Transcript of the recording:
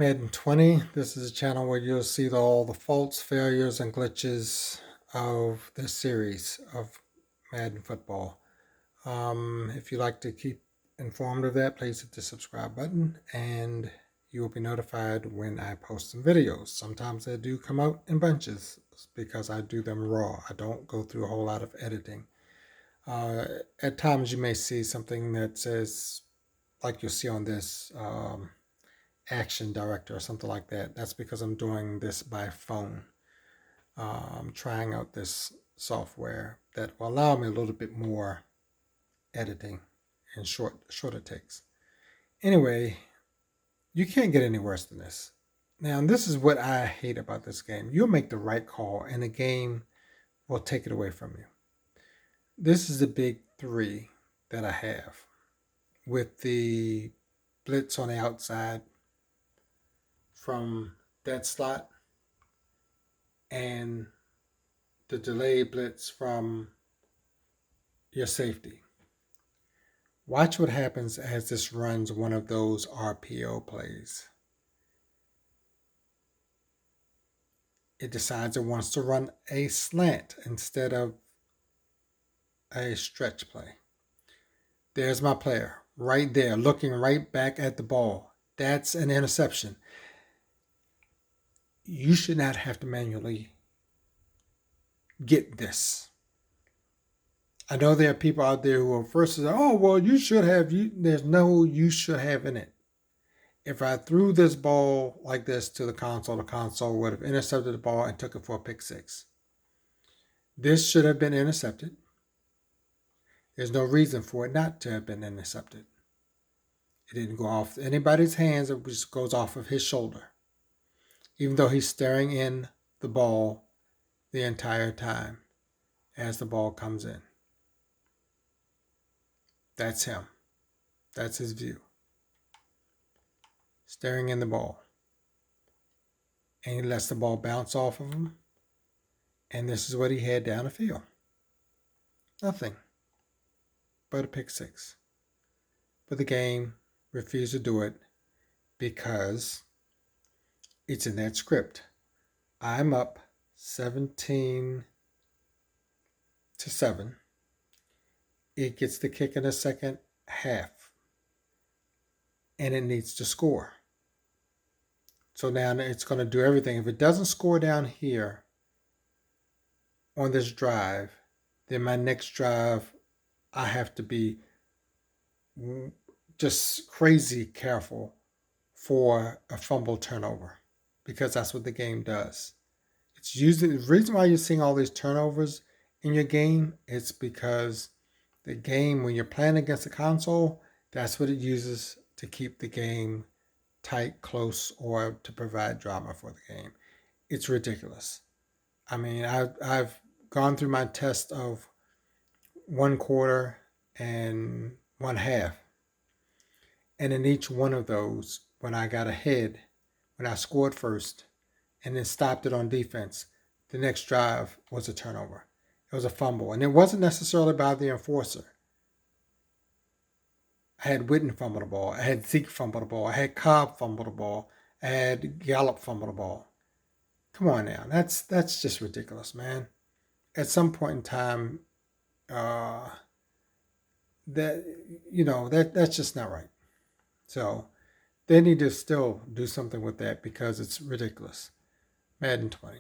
Madden 20. This is a channel where you'll see all the faults, failures, and glitches of this series of Madden football. If you like to keep informed of that, please hit the subscribe button and you will be notified when I post some videos. Sometimes they do come out in bunches because I do them raw. I don't go through a whole lot of editing. At times you may see something that says, like you'll see on this, Action Director or something like that. That's because I'm doing this by phone. I'm trying out this software that will allow me a little bit more editing and shorter takes. Anyway, you can't get any worse than this. Now, this is what I hate about this game. You'll make the right call and the game will take it away from you. This is the big three that I have, with the blitz on the outside from that slot and the delay blitz from your safety. Watch what happens as this runs one of those RPO plays. It decides it wants to run a slant instead of a stretch play. There's my player right there looking right back at the ball. That's an interception. You should not have to manually get this. I know there are people out there who are first say, oh, well, you should have. There's no you should have in it. If I threw this ball like this to the console would have intercepted the ball and took it for a pick six. This should have been intercepted. There's no reason for it not to have been intercepted. It didn't go off anybody's hands. It just goes off of his shoulder, even though he's staring in the ball the entire time as the ball comes in. That's him. That's his view. Staring in the ball. And he lets the ball bounce off of him. And this is what he had down the field. Nothing but a pick six. But the game refused to do it because it's in that script. I'm up 17-7. It gets the kick in the second half. And it needs to score. So now it's going to do everything. If it doesn't score down here on this drive, then my next drive, I have to be just crazy careful for a fumble turnover, because that's what the game does. It's usually the reason why you're seeing all these turnovers in your game. It's because the game, when you're playing against the console, that's what it uses to keep the game tight, close, or to provide drama for the game. It's ridiculous. I mean, I've gone through my test of 1 quarter and 1 half. And in each one of those, when I got ahead, when I scored first and then stopped it on defense, the next drive was a turnover. It was a fumble. And it wasn't necessarily by the enforcer. I had Witten fumble the ball. I had Zeke fumble the ball. I had Cobb fumble the ball. I had Gallup fumble the ball. Come on now. That's just ridiculous, man. At some point in time, that's just not right. So they need to still do something with that because it's ridiculous. Madden 20.